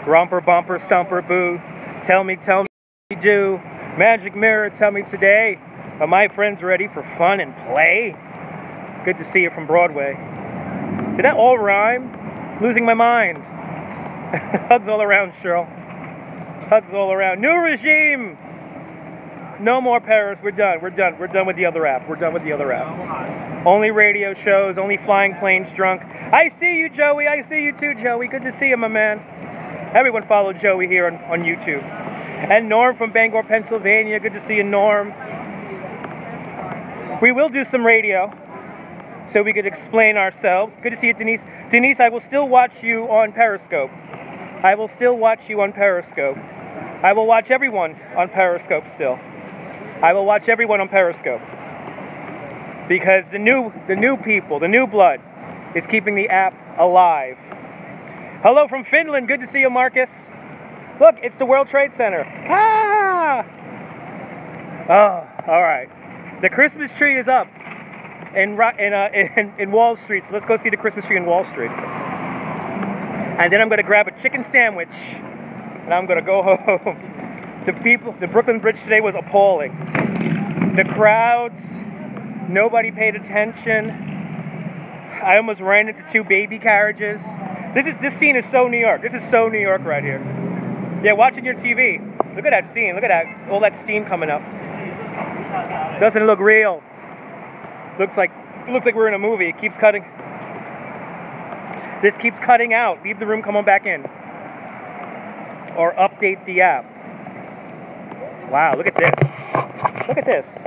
Romper, bumper, stumper, boo. Tell me, do. Magic mirror, tell me today. Are my friends ready for fun and play? Good to see you from Broadway. Did that all rhyme? Losing my mind. Hugs all around, Cheryl. Hugs all around. New regime! No more Paris. We're done. We're done. We're done with the other app. We're done with the other app. Only radio shows, only flying planes drunk. I see you, Joey. I see you too, Joey. Good to see you, my man. Everyone follow Joey here on YouTube. And Norm from Bangor, Pennsylvania. Good to see you, Norm. We will do some radio so we could explain ourselves. Good to see you, Denise. Denise, I will still watch you on Periscope. I will still watch you on Periscope. I will watch everyone on Periscope still. I will watch everyone on Periscope. Because the new people, the new blood, is keeping the app alive. Hello from Finland. Good to see you, Marcus. Look, it's the World Trade Center. Ah! Oh, all right. The Christmas tree is up in Wall Street. So let's go see the Christmas tree in Wall Street. And then I'm going to grab a chicken sandwich, and I'm going to go home. The Brooklyn Bridge today was appalling. The crowds, nobody paid attention. I almost ran into 2 baby carriages. This scene is so New York. This is so New York right here. Yeah, watching your TV. Look at that scene. Look at that. All that steam coming up. Doesn't look real. Looks like we're in a movie. It keeps cutting. This keeps cutting out. Leave the room, come on back in. Or update the app. Wow, look at this. Look at this.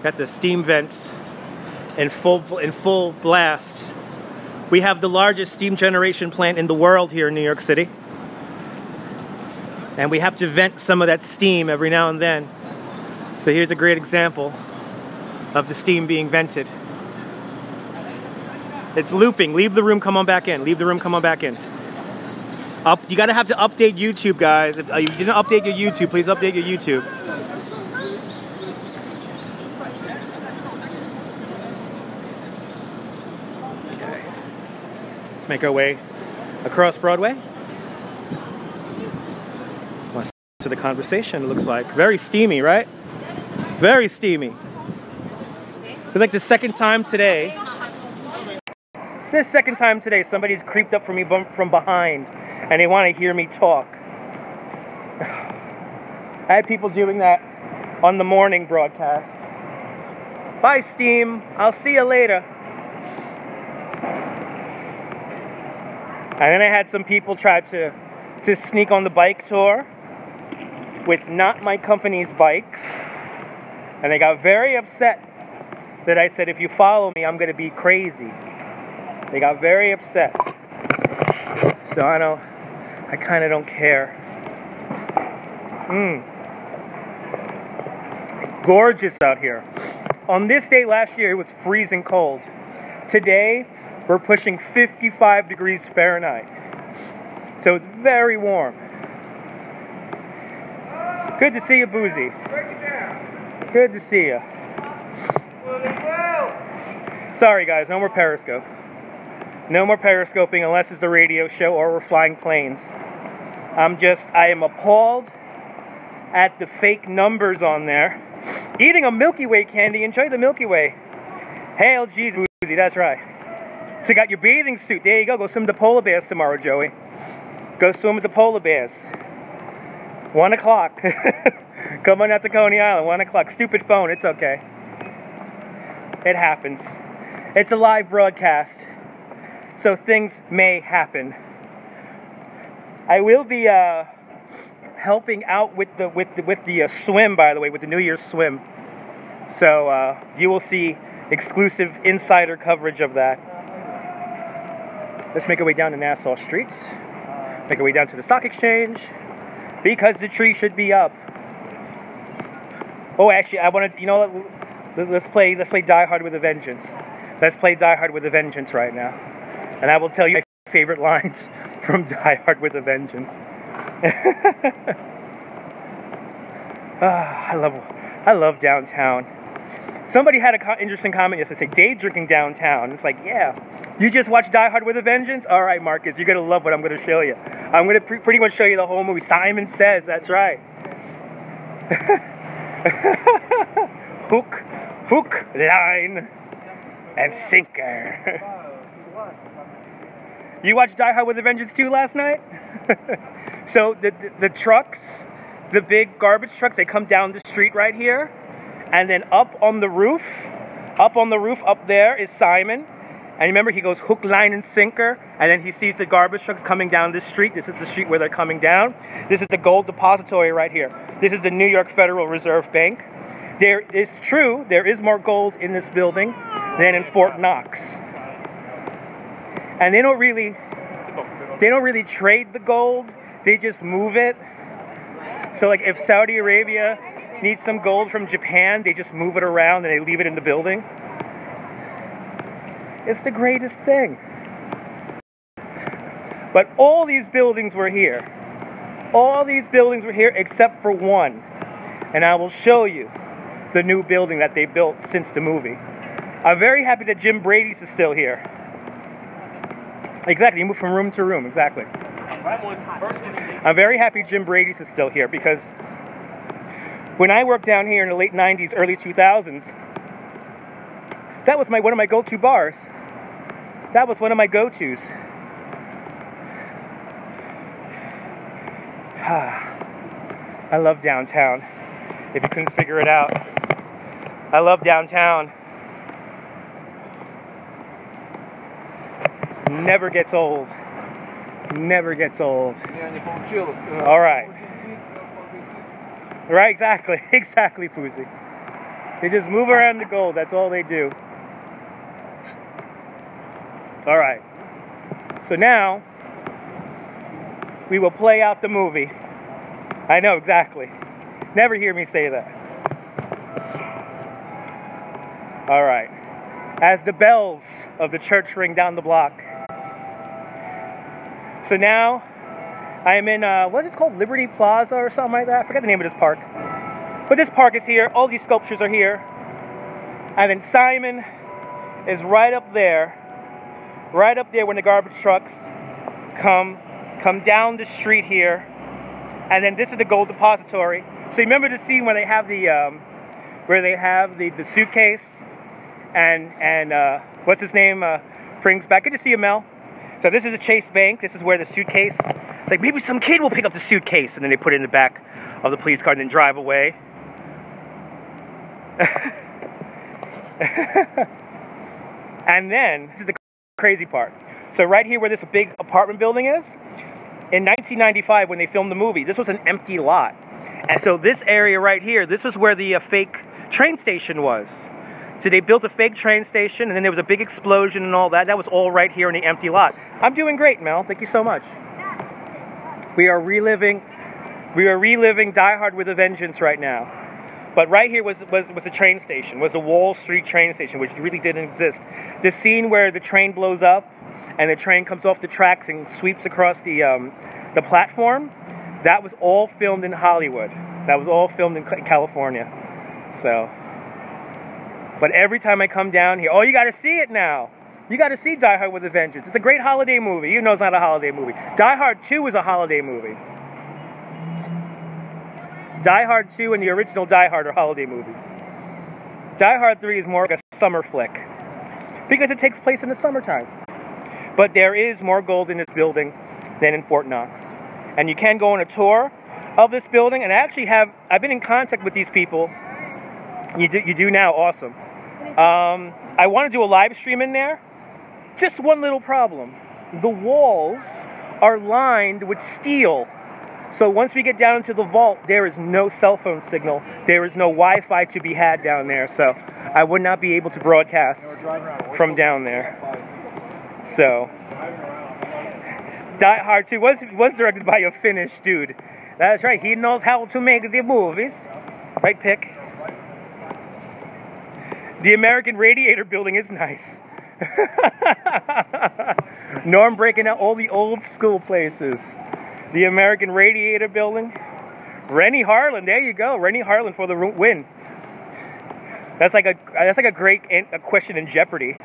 Got the steam vents in full blast. We have the largest steam generation plant in the world here in New York City. And we have to vent some of that steam every now and then. So here's a great example of the steam being vented. It's looping. Leave the room, come on back in. Leave the room, come on back in. You gotta have to update YouTube, guys. If you didn't update your YouTube, please update your YouTube. Okay. Let's make our way across Broadway. To the conversation, it looks like. Very steamy, right? Very steamy. It's like the second time today. This second time today, somebody's creeped up for me from behind, and they want to hear me talk. I had people doing that on the morning broadcast. Bye, Steam. I'll see you later. And then I had some people try to sneak on the bike tour with not my company's bikes. And they got very upset that I said, if you follow me, I'm going to be crazy. They got very upset. So I kind of don't care. Gorgeous out here. On this day last year, it was freezing cold. Today, we're pushing 55 degrees Fahrenheit. So it's very warm. Good to see you, Boozy. Good to see you. Sorry, guys, no more Periscope. No more Periscoping unless it's the radio show or we're flying planes. I am appalled at the fake numbers on there. Eating a Milky Way candy. Enjoy the Milky Way. Hail Jesus, Boozy, that's right. So you got your bathing suit. There you go. Go swim with the polar bears tomorrow, Joey. Go swim with the polar bears. 1 o'clock. Come on out to Coney Island, 1 o'clock. Stupid phone, it's okay. It happens. It's a live broadcast, so things may happen. I will be helping out with the swim, by the way, with the New Year's swim. So you will see exclusive insider coverage of that. Let's make our way down to Nassau Streets. Make our way down to the Stock Exchange. Because the tree should be up. Oh, actually, I want to, let's play Die Hard with a Vengeance. Let's play Die Hard with a Vengeance right now. And I will tell you my favorite lines from Die Hard with a Vengeance. I love downtown. Somebody had an interesting comment yesterday, say, day drinking downtown. It's like, yeah, you just watched Die Hard with a Vengeance? All right, Marcus, you're going to love what I'm going to show you. I'm going to pretty much show you the whole movie. Simon Says, that's right. Hook, line, and sinker. You watched Die Hard with a Vengeance 2 last night? So the trucks, the big garbage trucks, they come down the street right here. And then up on the roof up there is Simon. And remember, he goes hook, line, and sinker. And then he sees the garbage trucks coming down this street. This is the street where they're coming down. This is the gold depository right here. This is the New York Federal Reserve Bank. There is more gold in this building than in Fort Knox. And they don't really trade the gold. They just move it. So like if Saudi Arabia needs some gold from Japan, they just move it around and they leave it in the building. It's the greatest thing. But all these buildings were here. All these buildings were here except for one. And I will show you the new building that they built since the movie. I'm very happy that Jim Brady's is still here. Exactly, he moved from room to room, exactly. I'm very happy Jim Brady's is still here because when I worked down here in the late 90s, early 2000s, that was one of my go-to bars. That was one of my go-tos. I love downtown, if you couldn't figure it out. I love downtown. Never gets old. Never gets old. All right. Right, exactly. Exactly, Pussy. They just move around the gold. That's all they do. All right. So now, we will play out the movie. I know, exactly. Never hear me say that. All right. As the bells of the church ring down the block. So now, I am in, what is it called? Liberty Plaza or something like that? I forgot the name of this park. But this park is here. All these sculptures are here. And then Simon is right up there when the garbage trucks come down the street here. And then this is the gold depository. So you remember the scene where they have the suitcase and what's his name brings back. Good to see you, Mel. So this is the Chase Bank. This is where the suitcase, like maybe some kid will pick up the suitcase and then they put it in the back of the police car and then drive away. And then, this is the crazy part. So right here where this big apartment building is, in 1995 when they filmed the movie, this was an empty lot. And so this area right here, this was where the fake train station was. So they built a fake train station and then there was a big explosion and all that. That was all right here in the empty lot. I'm doing great, Mel. Thank you so much. We are reliving Die Hard with a Vengeance right now. But right here was the train station, was the Wall Street train station, which really didn't exist. The scene where the train blows up and the train comes off the tracks and sweeps across the platform, that was all filmed in Hollywood. That was all filmed in California. So, but every time I come down here, oh, you got to see it now. You got to see Die Hard with a Vengeance. It's a great holiday movie. You know it's not a holiday movie. Die Hard 2 is a holiday movie. Die Hard 2 and the original Die Hard are holiday movies. Die Hard 3 is more like a summer flick because it takes place in the summertime. But there is more gold in this building than in Fort Knox. And you can go on a tour of this building. And I've been in contact with these people. You do now, awesome. I want to do a live stream in there. Just one little problem. The walls are lined with steel. So once we get down into the vault, there is no cell phone signal. There is no Wi-Fi to be had down there. So I would not be able to broadcast from down there. So Die Hard 2 was directed by a Finnish dude. That's right. He knows how to make the movies. Right, Pick? The American Radiator building is nice. Norm breaking out all the old school places. The American Radiator building. Rennie Harlan, there you go. Rennie Harlan for the win. That's like a great a question in Jeopardy.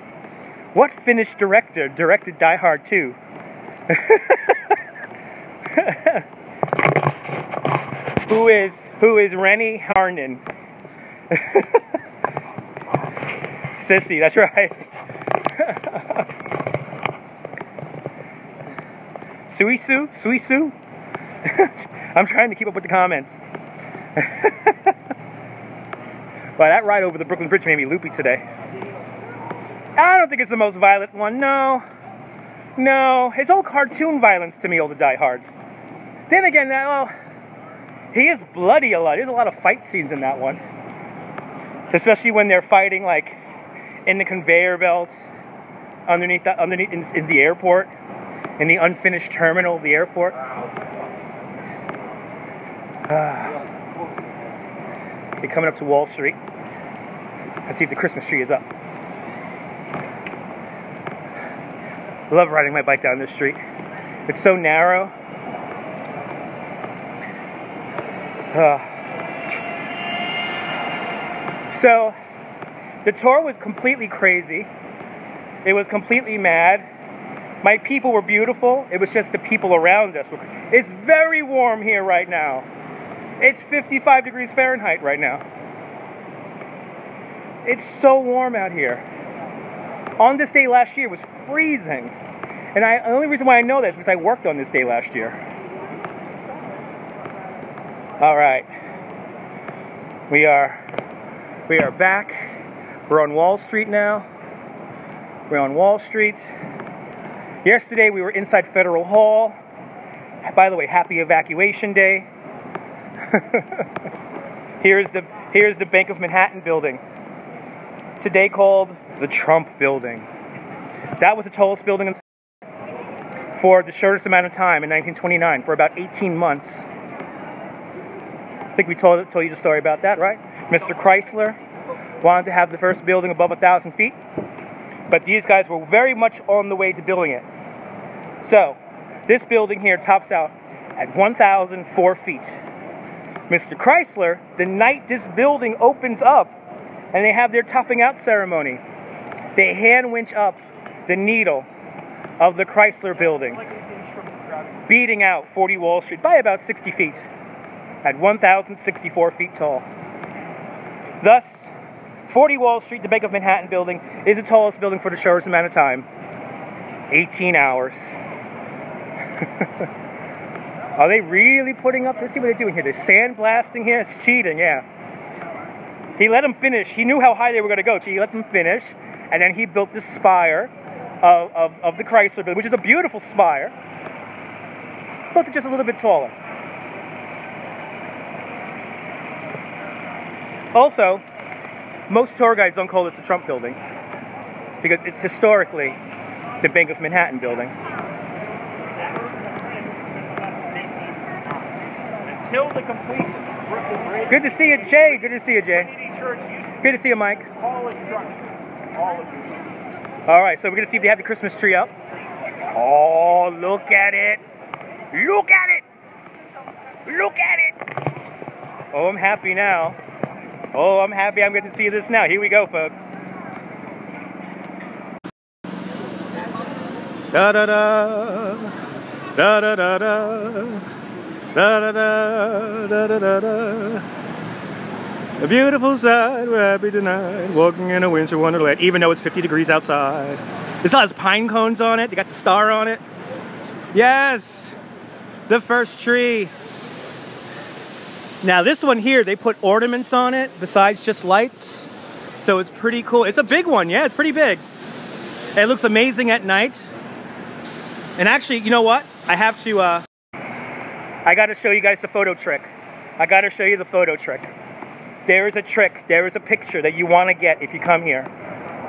What Finnish director directed Die Hard 2? Who is Rennie Harnin? Sissy, that's right. Suisu? I'm trying to keep up with the comments. Well, that ride over the Brooklyn Bridge made me loopy today. I don't think it's the most violent one. No. It's all cartoon violence to me, all the Die Hards. Then again, well, he is bloody a lot. There's a lot of fight scenes in that one. Especially when they're fighting, like, in the conveyor belts, underneath in the airport, in the unfinished terminal of the airport. Okay, coming up to Wall Street. Let's see if the Christmas tree is up. I love riding my bike down this street. It's so narrow. So, the tour was completely crazy. It was completely mad. My people were beautiful. It was just the people around us. It's very warm here right now. It's 55 degrees Fahrenheit right now. It's so warm out here. On this day last year, it was freezing. And the only reason why I know that is because I worked on this day last year. All right. We are back. We're on Wall Street now. We're on Wall Street. Yesterday we were inside Federal Hall. By the way, happy evacuation day. Here's the Bank of Manhattan building. Today called the Trump Building. That was the tallest building for the shortest amount of time in 1929, for about 18 months. I think we told you the story about that, right? Mr. Chrysler wanted to have the first building above 1,000 feet, but these guys were very much on the way to building it. So, this building here tops out at 1,004 feet. Mr. Chrysler, the night this building opens up and they have their topping out ceremony, they hand winch up the needle of the Chrysler building, beating out 40 Wall Street by about 60 feet at 1,064 feet tall. Thus, 40 Wall Street, the Bank of Manhattan building, is the tallest building for the shortest amount of time. 18 hours. Are they really putting up? Let's see what they're doing here. They're sandblasting here. It's cheating, yeah. He let them finish. He knew how high they were going to go, so he let them finish. And then he built this spire of the Chrysler building, which is a beautiful spire. Built it just a little bit taller. Also, most tour guides don't call this the Trump Building because it's historically the Bank of Manhattan building. Until the completion of Brooklyn Bridge. Good to see you, Jay. Good to see you, Jay. Good to see you, Mike. All right, so we're going to see if they have the Christmas tree up. Oh, look at it. Look at it. Look at it. Oh, I'm happy now. Oh, I'm happy I'm getting to see this now. Here we go, folks. Da da da. Da da da da. Da da da da da da da. A beautiful sight, we're happy tonight, walking in a winter wonderland, even though it's 50 degrees outside. This has pine cones on it, they got the star on it. Yes! The first tree. Now this one here, they put ornaments on it besides just lights. So it's pretty cool. It's a big one, yeah, it's pretty big. It looks amazing at night. And actually, you know what? I have to, I gotta show you guys the photo trick. I gotta show you the photo trick. There is a trick, there is a picture that you wanna get if you come here.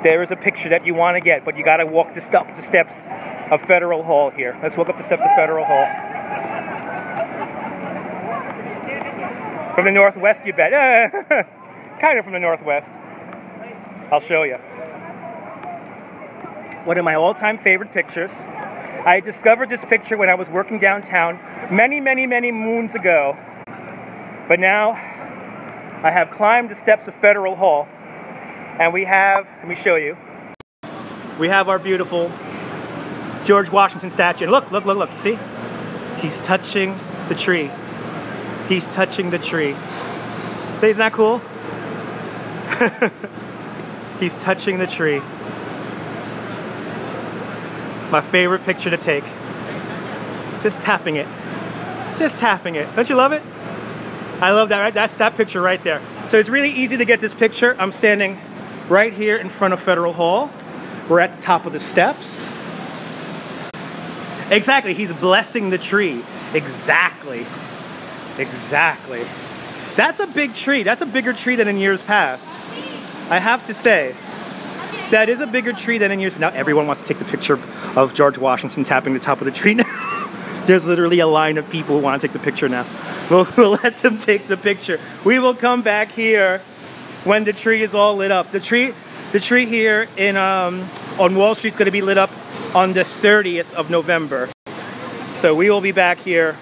There is a picture that you wanna get, but you gotta walk up the steps of Federal Hall here. Let's walk up the steps of Federal Hall. From the Northwest, you bet. Kind of from the Northwest. I'll show you. One of my all-time favorite pictures. I discovered this picture when I was working downtown many, many, many moons ago. But now, I have climbed the steps of Federal Hall, And we have, let me show you. We have our beautiful George Washington statue. And look, look, look, look, see? He's touching the tree. He's touching the tree. See, isn't that cool? He's touching the tree. My favorite picture to take. Just tapping it. Just tapping it. Don't you love it? I love that, right? That's that picture right there. So it's really easy to get this picture. I'm standing right here in front of Federal Hall. We're at the top of the steps. Exactly, he's blessing the tree. Exactly. Exactly. That's a big tree. That's a bigger tree than in years past. I have to say, that is a bigger tree than in years. Now everyone wants to take the picture of George Washington tapping the top of the tree now. There's literally a line of people who want to take the picture now. We'll let them take the picture. We will come back here when the tree is all lit up. The tree here in on Wall Street is going to be lit up on the 30th of November. So we will be back here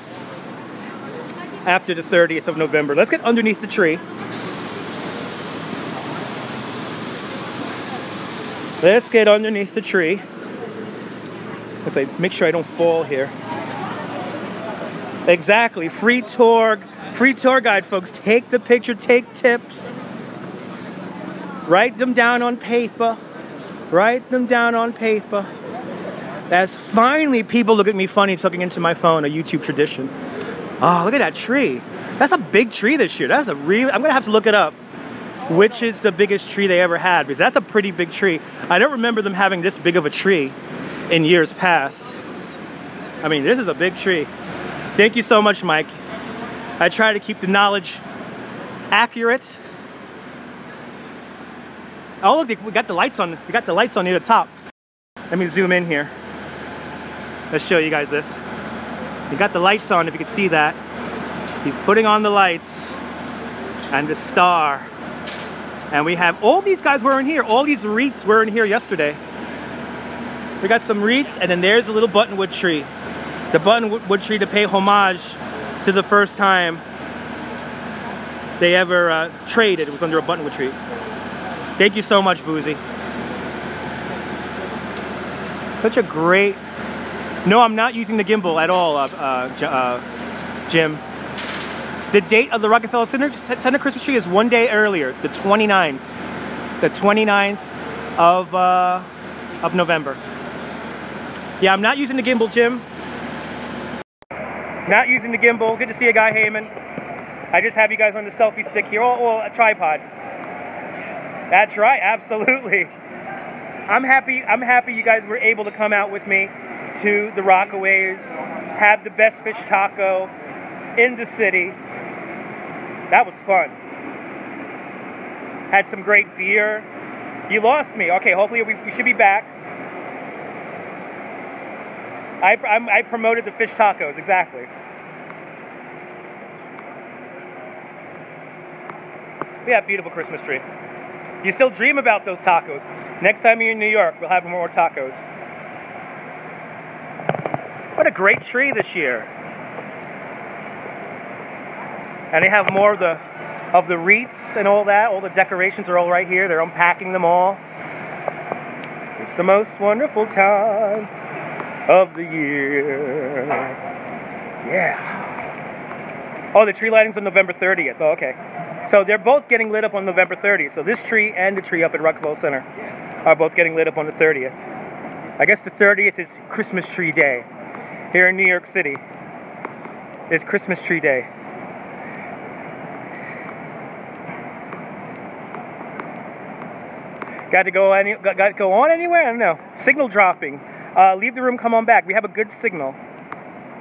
after the 30th of November. Let's get underneath the tree. Let's get underneath the tree. Let's make sure I don't fall here. Exactly, free tour guide, folks. Take the picture, take tips. Write them down on paper. Write them down on paper. As finally people look at me funny talking into my phone, a YouTube tradition. Oh, look at that tree. That's a big tree this year. That's a really, I'm gonna have to look it up. Which is the biggest tree they ever had, because that's a pretty big tree. I don't remember them having this big of a tree in years past. I mean, this is a big tree. Thank you so much, Mike. I try to keep the knowledge accurate. Oh, look, we got the lights on. We got the lights on near the top. Let me zoom in here. Let's show you guys this. We got the lights on, if you can see that. He's putting on the lights and the star. And we have all these guys were in here. All these wreaths were in here yesterday. We got some wreaths, and then there's a little buttonwood tree. The buttonwood tree to pay homage to the first time they ever traded. It was under a buttonwood tree. Thank you so much, Boozy. Such a great... No, I'm not using the gimbal at all, Jim. The date of the Rockefeller Center Christmas tree is one day earlier, the 29th. The 29th of November. Yeah, I'm not using the gimbal, Jim. Not using the gimbal. Good to see you, Guy Heyman. I just have you guys on the selfie stick here. Oh, a tripod. That's right, absolutely. I'm happy you guys were able to come out with me to the Rockaways, have the best fish taco in the city. That was fun. Had some great beer. You lost me. Okay, hopefully we should be back. I promoted the fish tacos, exactly. Yeah, beautiful Christmas tree. You still dream about those tacos. Next time you're in New York, we'll have more tacos. What a great tree this year. And they have more of the wreaths and all that. All the decorations are all right here. They're unpacking them all. It's the most wonderful time of the year. Yeah. Oh, the tree lighting's on November 30th. Oh, okay. So they're both getting lit up on November 30th. So this tree and the tree up at Rockefeller Center are both getting lit up on the 30th. I guess the 30th is Christmas tree day. Here in New York City, it's Christmas tree day. Got to go on anywhere? I don't know. Signal dropping. Leave the room, come on back. We have a good signal.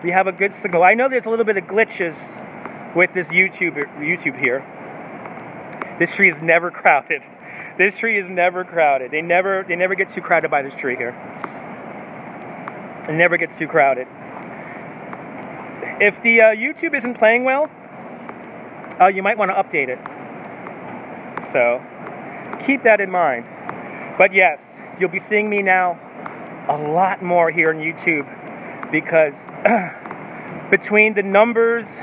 We have a good signal. I know there's a little bit of glitches with this YouTube here. This tree is never crowded. This tree is never crowded. They never get too crowded by this tree here. It never gets too crowded. If the YouTube isn't playing well, you might want to update it. So keep that in mind. But yes, you'll be seeing me now a lot more here on YouTube because between the numbers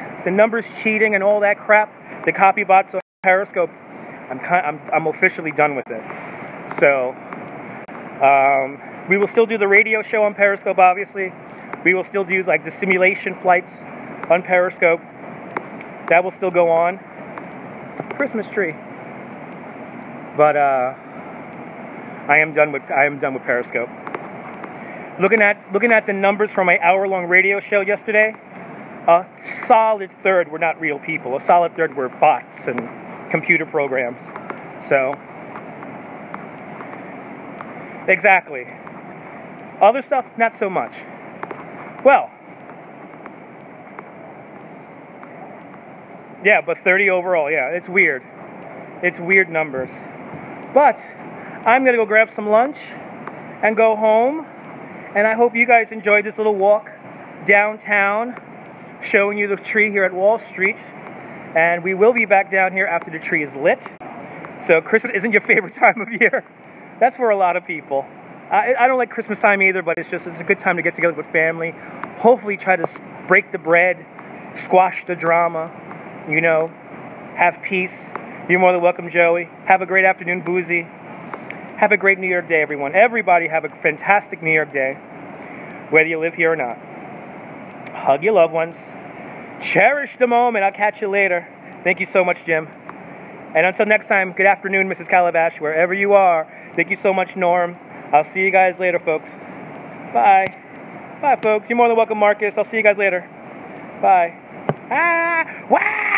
cheating and all that crap, the copy bots on Periscope, I'm officially done with it. So we will still do the radio show on Periscope, obviously. We will still do like the simulation flights on Periscope. That will still go on. Christmas tree. But I am done with Periscope. Looking at the numbers from my hour-long radio show yesterday, a solid third were not real people. A solid third were bots and computer programs. So, exactly. Other stuff, not so much. Well, yeah, but 30 overall, yeah, it's weird. It's weird numbers. But I'm going to go grab some lunch and go home. And I hope you guys enjoyed this little walk downtown, showing you the tree here at Wall Street. And we will be back down here after the tree is lit. So Christmas isn't your favorite time of year. That's for a lot of people. I don't like Christmas time either, but it's a good time to get together with family. Hopefully try to break the bread, squash the drama, you know, have peace. You're more than welcome, Joey. Have a great afternoon, Boozy. Have a great New Year Day, everyone. Everybody have a fantastic New Year Day, whether you live here or not. Hug your loved ones. Cherish the moment. I'll catch you later. Thank you so much, Jim. And until next time, good afternoon, Mrs. Calabash, wherever you are. Thank you so much, Norm. I'll see you guys later, folks. Bye. Bye, folks. You're more than welcome, Marcus. I'll see you guys later. Bye. Ah! Wow!